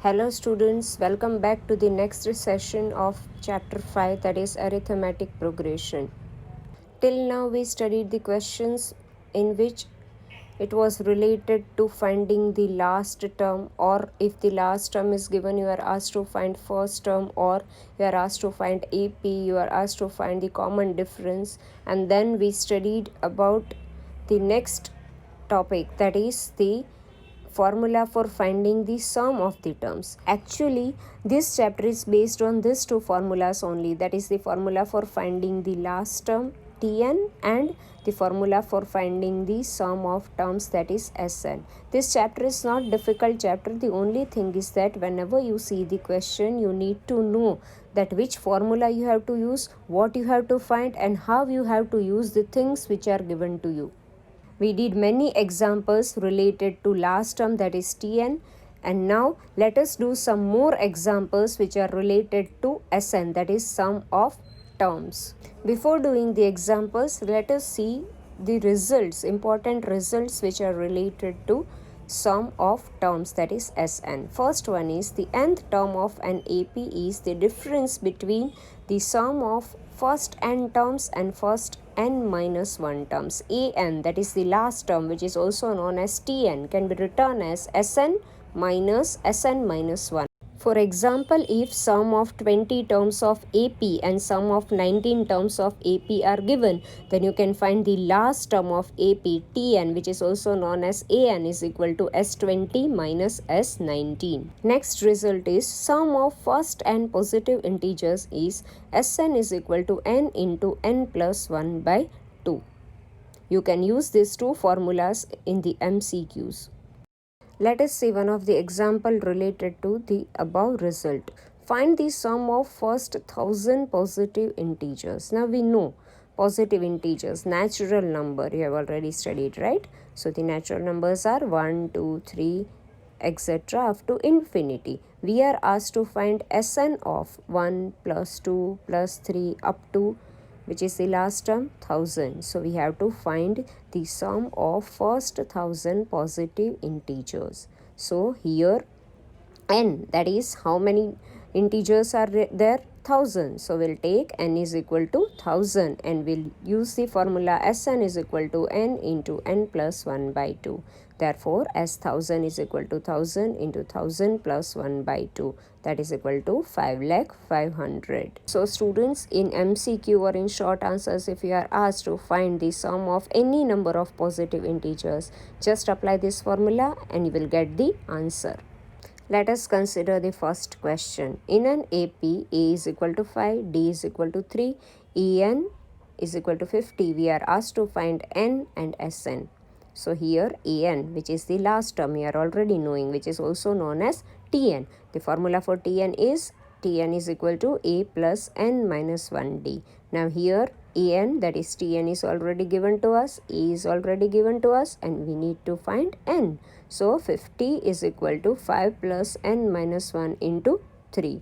Hello students, welcome back to the next session of chapter 5, that is arithmetic progression. Till now we studied the questions in which it was related to finding the last term, or if the last term is given you are asked to find first term, or you are asked to find AP, you are asked to find the common difference. And then we studied about the next topic, that is the formula for finding the sum of the terms. Actually, this chapter is based on these two formulas only, that is the formula for finding the last term Tn and the formula for finding the sum of terms, that is Sn. This chapter is not difficult chapter. The only thing is that whenever you see the question, you need to know that which formula you have to use, what you have to find, and how you have to use the things which are given to you. We did many examples related to last term, that is Tn, and now let us do some more examples which are related to Sn, that is sum of terms. Before doing the examples, let us see the results, important results which are related to sum of terms, that is Sn. First one is the nth term of an AP is the difference between the sum of first n terms and first n minus 1 terms. An, that is the last term, which is also known as Tn, can be written as Sn minus 1. For example, if sum of 20 terms of AP and sum of 19 terms of AP are given, then you can find the last term of AP, Tn, which is also known as An, is equal to S20 minus S19. Next result is sum of first n positive integers is Sn is equal to n into n plus 1 by 2. You can use these two formulas in the MCQs. Let us see one of the example related to the above result. Find the sum of first 1000 positive integers. Now we know positive integers, natural number, you have already studied, right? So the natural numbers are 1, 2, 3, etc. up to infinity. We are asked to find Sn of 1 plus 2 plus 3 up to, which is the last term, 1000. So we have to find the sum of first 1000 positive integers. So here n, that is how many integers are there, 1000. So we'll take n is equal to 1000 and we'll use the formula Sn is equal to n into n plus 1 by 2. Therefore, S 1000 is equal to 1000 into 1000 plus 1 by 2. That is equal to 5,500,000. So students, in MCQ or in short answers, if you are asked to find the sum of any number of positive integers, just apply this formula and you will get the answer. Let us consider the first question. In an AP, A is equal to 5, D is equal to 3, En is equal to 50. We are asked to find N and Sn. So here An, which is the last term, we are already knowing, which is also known as Tn. The formula for Tn is equal to A plus N minus 1D. Now here An, that is Tn, is already given to us, A is already given to us, and we need to find N. So 50 is equal to 5 plus N minus 1 into 3.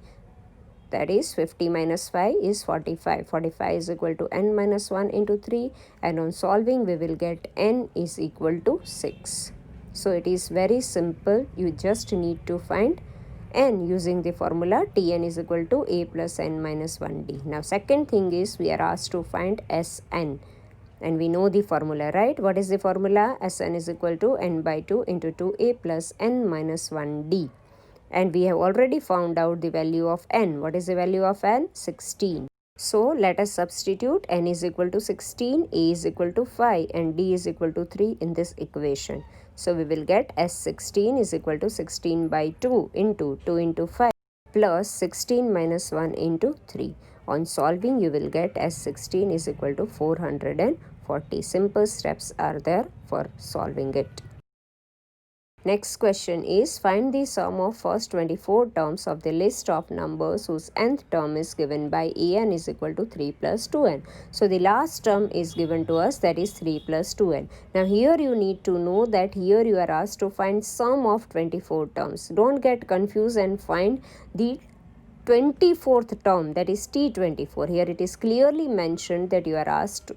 That is 50 minus 5 is 45. 45 is equal to n minus 1 into 3, and on solving we will get n is equal to 6. So it is very simple. You just need to find n using the formula Tn is equal to A plus n minus 1D. Now second thing is we are asked to find Sn. And we know the formula, right? What is the formula? Sn is equal to n by 2 into 2a plus n minus 1d. And we have already found out the value of n. What is the value of n? 16. So let us substitute n is equal to 16, a is equal to 5, and d is equal to 3 in this equation. So we will get S16 is equal to 16 by 2 into 5 plus 16 minus 1 into 3. On solving, you will get S16 is equal to 440. Simple steps are there for solving it. Next question is, find the sum of first 24 terms of the list of numbers whose nth term is given by an is equal to 3 plus 2n. So the last term is given to us, that is 3 plus 2n. Now here you need to know that here you are asked to find sum of 24 terms. Don't get confused and find the 24th term, that is T24. Here it is clearly mentioned that you are asked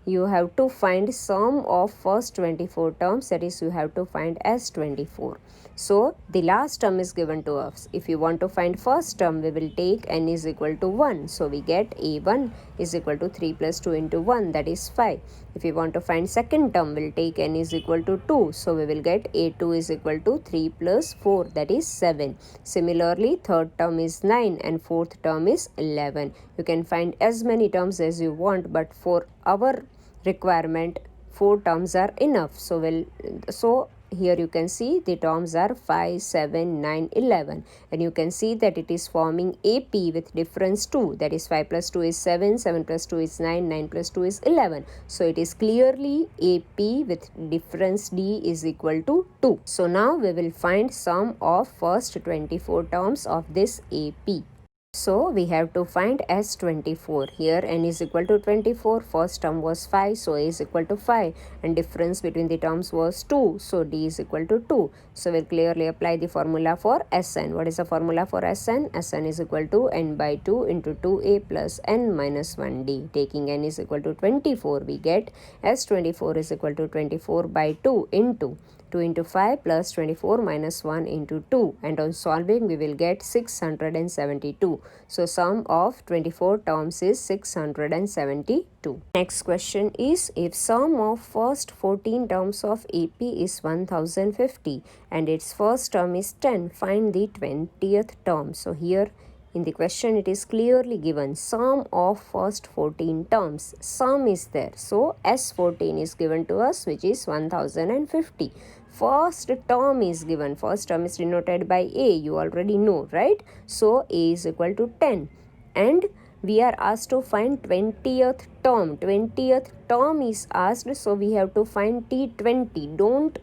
you have to find sum of first 24 terms, that is you have to find S24. So the last term is given to us. If you want to find first term, we will take n is equal to 1. So we get a1 is equal to 3 plus 2 into 1, that is 5. If you want to find second term, we'll take n is equal to 2. So we will get a2 is equal to 3 plus 4, that is 7. Similarly, third term is 9 and fourth term is 11. You can find as many terms as you want, but for our requirement 4 terms are enough. So here you can see the terms are 5, 7, 9, 11, and you can see that it is forming AP with difference 2, that is 5 plus 2 is 7, 7 plus 2 is 9, 9 plus 2 is 11. So it is clearly AP with difference D is equal to 2. So now we will find sum of first 24 terms of this AP. So we have to find S24. Here n is equal to 24. First term was 5, so A is equal to 5. And difference between the terms was 2, so D is equal to 2. So we'll clearly apply the formula for Sn. What is the formula for Sn? Sn is equal to n by 2 into 2A plus n minus 1D. Taking n is equal to 24, we get S24 is equal to 24 by 2 into 2 into 5 plus 24 minus 1 into 2, and on solving we will get 672. So sum of 24 terms is 672. Next question is, if sum of first 14 terms of AP is 1050 and its first term is 10, find the 20th term. So here in the question it is clearly given sum of first 14 terms. Sum is there. So S14 is given to us, which is 1050. First term is given. First term is denoted by A. You already know, right? So A is equal to 10. And we are asked to find 20th term. 20th term is asked. So we have to find T20. Don't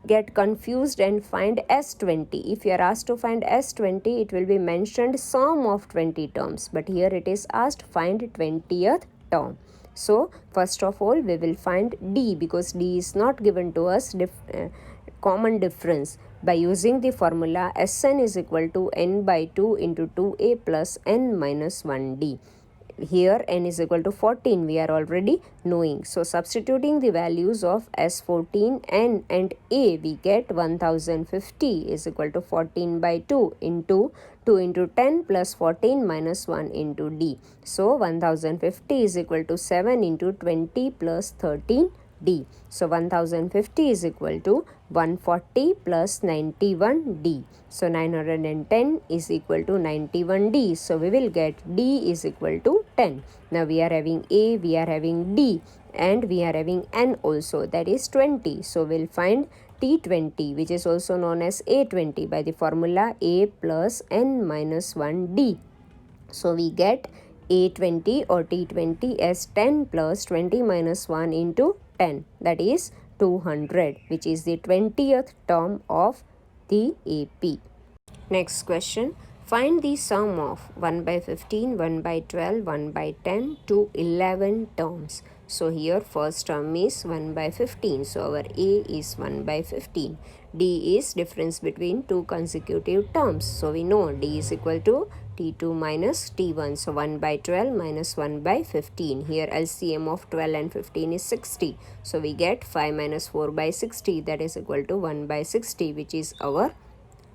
get confused and find S20. If you are asked to find S20, it will be mentioned sum of 20 terms. But here it is asked find 20th term. So first of all we will find D, because D is not given to us common difference. By using the formula Sn is equal to n by 2 into 2A plus n minus 1D. Here n is equal to 14, we are already knowing. So substituting the values of S14, n and A, we get 1050 is equal to 14 by 2 into 2 into 10 plus 14 minus 1 into D. So 1050 is equal to 7 into 20 plus 13 D. So 1050 is equal to 140 plus 91D. So 910 is equal to 91D. So we will get D is equal to 10. Now we are having A, we are having D, and we are having N also, that is 20. So we'll find T20, which is also known as A20, by the formula A plus N minus 1D. So we get A20 or T20 as 10 plus 20 minus 1 into 10, that is 200, which is the 20th term of the AP. Next question. Find the sum of 1 by 15, 1 by 12, 1 by 10 to 11 terms. So here first term is 1 by 15. So our A is 1 by 15. D is difference between two consecutive terms. So we know D is equal to T2 minus T1. So 1 by 12 minus 1 by 15. Here LCM of 12 and 15 is 60. So we get 5 minus 4 by 60, that is equal to 1 by 60, which is our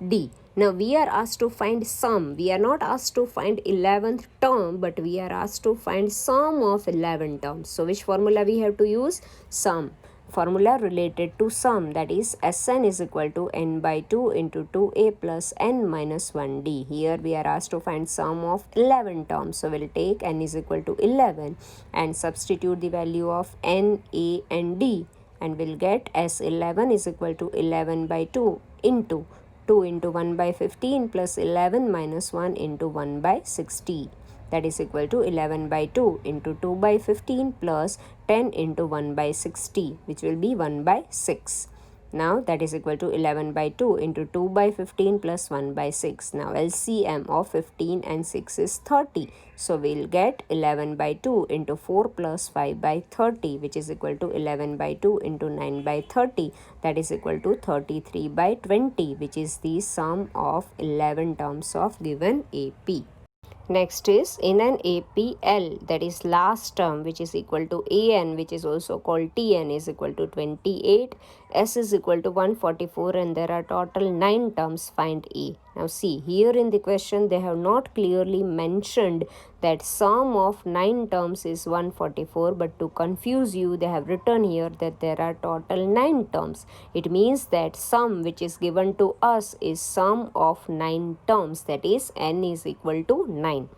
D. Now we are asked to find sum. We are not asked to find 11th term, but we are asked to find sum of 11 terms. So which formula we have to use? Sum. Formula related to sum, that is Sn is equal to n by 2 into 2A plus n minus 1D. Here we are asked to find sum of 11 terms. So we'll take n is equal to 11 and substitute the value of n, A and D, and we'll get S11 is equal to 11 by 2 into 2 into 1 by 15 plus 11 minus 1 into 1 by 60. That is equal to 11 by 2 into 2 by 15 plus 10 into 1 by 60, which will be 1 by 6. Now that is equal to 11 by 2 into 2 by 15 plus 1 by 6. Now LCM of 15 and 6 is 30. So we'll get 11 by 2 into 4 plus 5 by 30, which is equal to 11 by 2 into 9 by 30. That is equal to 33 by 20, which is the sum of 11 terms of given AP. Next is in an APL, that is last term, which is equal to AN, which is also called TN, is equal to 28, S is equal to 144, and there are total 9 terms. Find A. Now see, here in the question they have not clearly mentioned that sum of 9 terms is 144, but to confuse you they have written here that there are total 9 terms. It means that sum which is given to us is sum of 9 terms, that is n is equal to 9.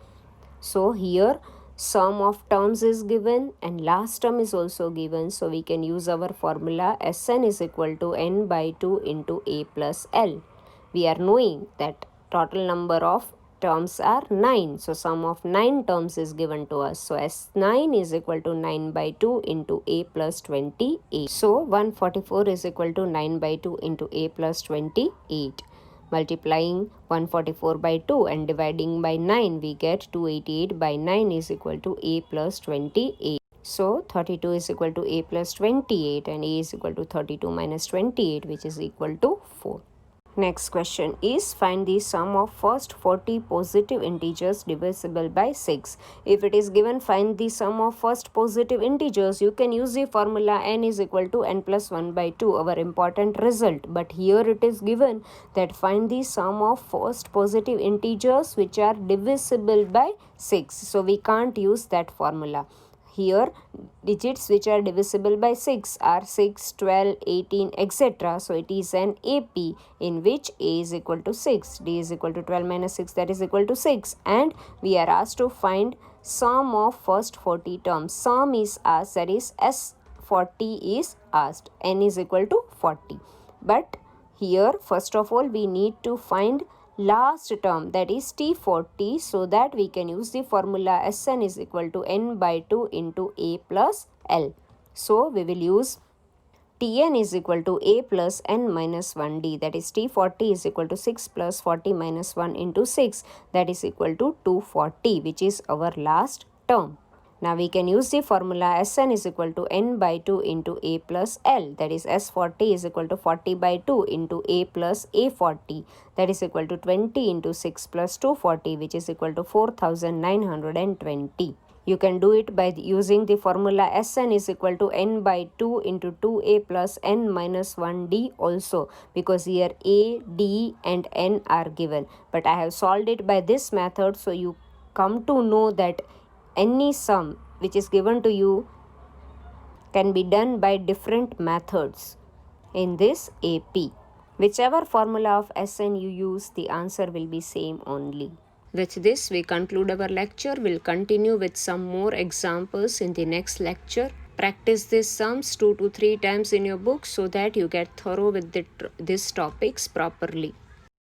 So here sum of terms is given and last term is also given, so we can use our formula Sn is equal to n by 2 into a plus l. We are knowing that total number of terms are 9, so sum of 9 terms is given to us, so S9 is equal to 9 by 2 into a plus 28. So 144 is equal to 9 by 2 into a plus 28. Multiplying 144 by 2 and dividing by 9, we get 288 by 9 is equal to a plus 28. So 32 is equal to a plus 28 and a is equal to 32 minus 28, which is equal to 4. Next question is find the sum of first 40 positive integers divisible by 6. If it is given find the sum of first positive integers, you can use the formula n is equal to n plus 1 by 2, our important result. But here it is given that find the sum of first positive integers which are divisible by 6. So we can't use that formula. Here digits which are divisible by 6 are 6, 12, 18, etc. So it is an AP in which A is equal to 6, D is equal to 12 minus 6, that is equal to 6, and we are asked to find sum of first 40 terms. Sum is asked, that is S40 is asked, n is equal to 40. But here first of all we need to find last term, that is T40, so that we can use the formula Sn is equal to n by 2 into a plus l. So we will use Tn is equal to a plus n minus 1d, that is T40 is equal to 6 plus 40 minus 1 into 6, that is equal to 240, which is our last term. Now we can use the formula Sn is equal to n by 2 into a plus l, that is S40 is equal to 40 by 2 into a plus a40, that is equal to 20 into 6 plus 240, which is equal to 4920. You can do it by using the formula Sn is equal to n by 2 into 2a plus n minus 1d also, because here a, d and n are given. But I have solved it by this method, so you come to know that any sum which is given to you can be done by different methods in this AP. Whichever formula of Sn you use, the answer will be same only. With this, we conclude our lecture. We'll continue with some more examples in the next lecture. Practice these sums 2 to 3 times in your book so that you get thorough with these topics properly.